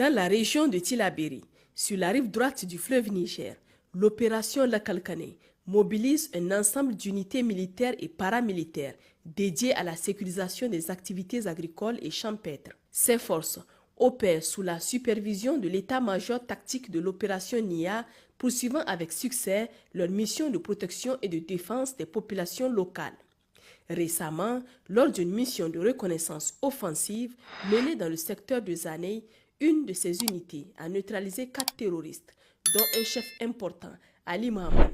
Dans la région de Tillabéri, sur la rive droite du fleuve Niger, l'opération Lakalkane mobilise un ensemble d'unités militaires et paramilitaires dédiées à la sécurisation des activités agricoles et champêtres. Ces forces opèrent sous la supervision de l'état-major tactique de l'opération NIA, poursuivant avec succès leur mission de protection et de défense des populations locales. Récemment, lors d'une mission de reconnaissance offensive menée dans le secteur de Zaney, une de ces unités a neutralisé 4 terroristes, dont un chef important, Ali Mahaman.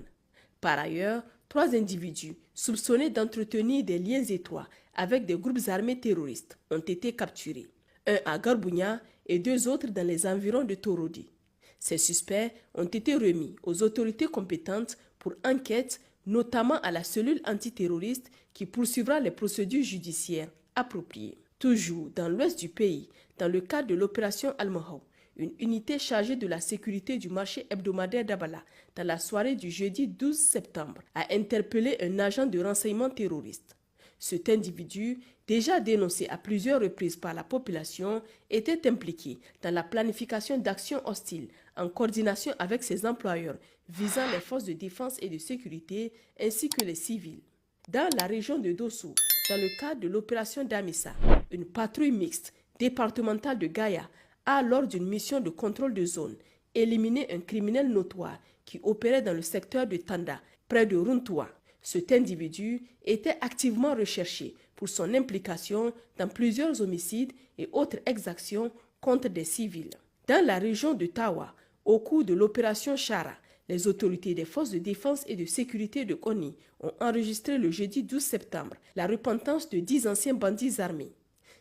Par ailleurs, 3 individus soupçonnés d'entretenir des liens étroits avec des groupes armés terroristes ont été capturés, un à Garbounia et 2 autres dans les environs de Torodi. Ces suspects ont été remis aux autorités compétentes pour enquête, notamment à la cellule antiterroriste qui poursuivra les procédures judiciaires appropriées. Toujours dans l'ouest du pays, dans le cadre de l'opération Al-Mahou, une unité chargée de la sécurité du marché hebdomadaire d'Abala, dans la soirée du jeudi 12 septembre, a interpellé un agent de renseignement terroriste. Cet individu, déjà dénoncé à plusieurs reprises par la population, était impliqué dans la planification d'actions hostiles en coordination avec ses employeurs visant les forces de défense et de sécurité ainsi que les civils. Dans la région de Dosso, dans le cadre de l'opération Damissa, une patrouille mixte départementale de Gaïa a, lors d'une mission de contrôle de zone, éliminé un criminel notoire qui opérait dans le secteur de Tanda, près de Runtua. Cet individu était activement recherché pour son implication dans plusieurs homicides et autres exactions contre des civils. Dans la région de Tawa, au cours de l'opération Chara, les autorités des forces de défense et de sécurité de Koni ont enregistré le jeudi 12 septembre la repentance de 10 anciens bandits armés.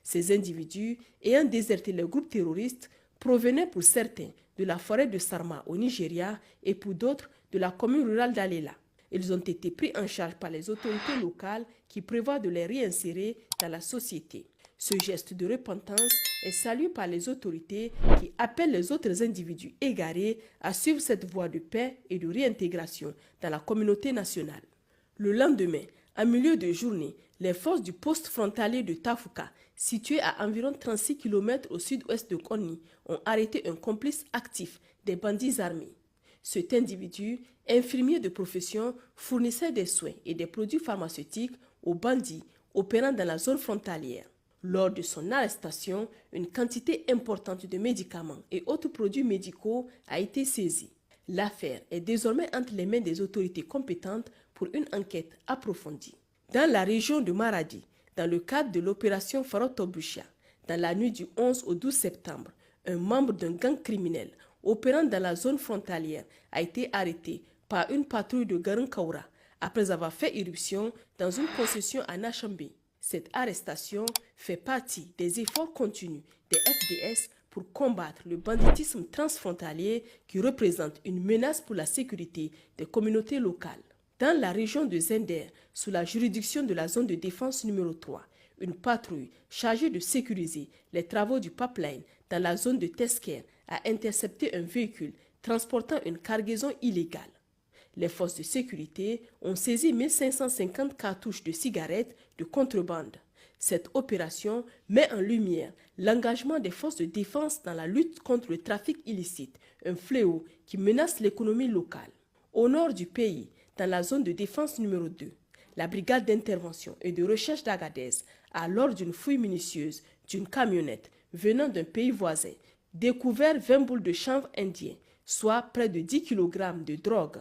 Ces individus, ayant déserté le groupe terroriste, provenaient pour certains de la forêt de Sarma au Nigeria et pour d'autres de la commune rurale d'Alela. Ils ont été pris en charge par les autorités locales qui prévoient de les réinsérer dans la société. Ce geste de repentance est salué par les autorités qui appellent les autres individus égarés à suivre cette voie de paix et de réintégration dans la communauté nationale. Le lendemain, à milieu de journée, les forces du poste frontalier de Tafouka, situé à environ 36 km au sud-ouest de Konni, ont arrêté un complice actif des bandits armés. Cet individu, infirmier de profession, fournissait des soins et des produits pharmaceutiques aux bandits opérant dans la zone frontalière. Lors de son arrestation, une quantité importante de médicaments et autres produits médicaux a été saisie. L'affaire est désormais entre les mains des autorités compétentes pour une enquête approfondie. Dans la région de Maradi, dans le cadre de l'opération Farotobusha, dans la nuit du 11 au 12 septembre, un membre d'un gang criminel opérant dans la zone frontalière a été arrêté par une patrouille de Garunkaura après avoir fait irruption dans une concession à Nachambé. Cette arrestation fait partie des efforts continus des FDS pour combattre le banditisme transfrontalier qui représente une menace pour la sécurité des communautés locales. Dans la région de Zender, sous la juridiction de la zone de défense numéro 3, une patrouille chargée de sécuriser les travaux du pipeline dans la zone de Tesker a intercepté un véhicule transportant une cargaison illégale. Les forces de sécurité ont saisi 1550 cartouches de cigarettes de contrebande. Cette opération met en lumière l'engagement des forces de défense dans la lutte contre le trafic illicite, un fléau qui menace l'économie locale. Au nord du pays, dans la zone de défense numéro 2, la brigade d'intervention et de recherche d'Agadez a, lors d'une fouille minutieuse d'une camionnette venant d'un pays voisin, découvert 20 boules de chanvre indien, soit près de 10 kg de drogue.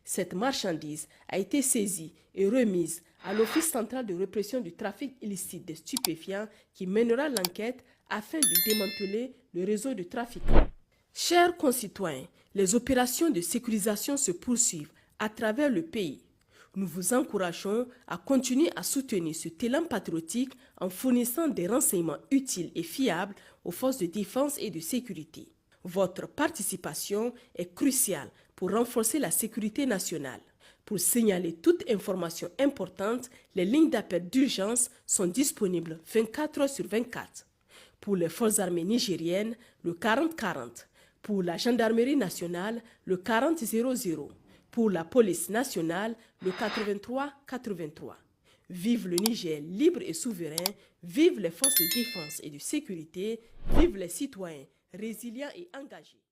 Cette marchandise a été saisie et remise à l'Office central de répression du trafic illicite des stupéfiants qui mènera l'enquête afin de démanteler le réseau de trafiquants. Chers concitoyens, les opérations de sécurisation se poursuivent à travers le pays. Nous vous encourageons à continuer à soutenir ce élan patriotique en fournissant des renseignements utiles et fiables aux forces de défense et de sécurité. Votre participation est cruciale pour renforcer la sécurité nationale. Pour signaler toute information importante, les lignes d'appel d'urgence sont disponibles 24 heures sur 24. Pour les forces armées nigériennes, le 40-40. Pour la gendarmerie nationale, le 40-00. Pour la police nationale, le 83-83. Vive le Niger libre et souverain, vive les forces de défense et de sécurité, vive les citoyens résilients et engagés.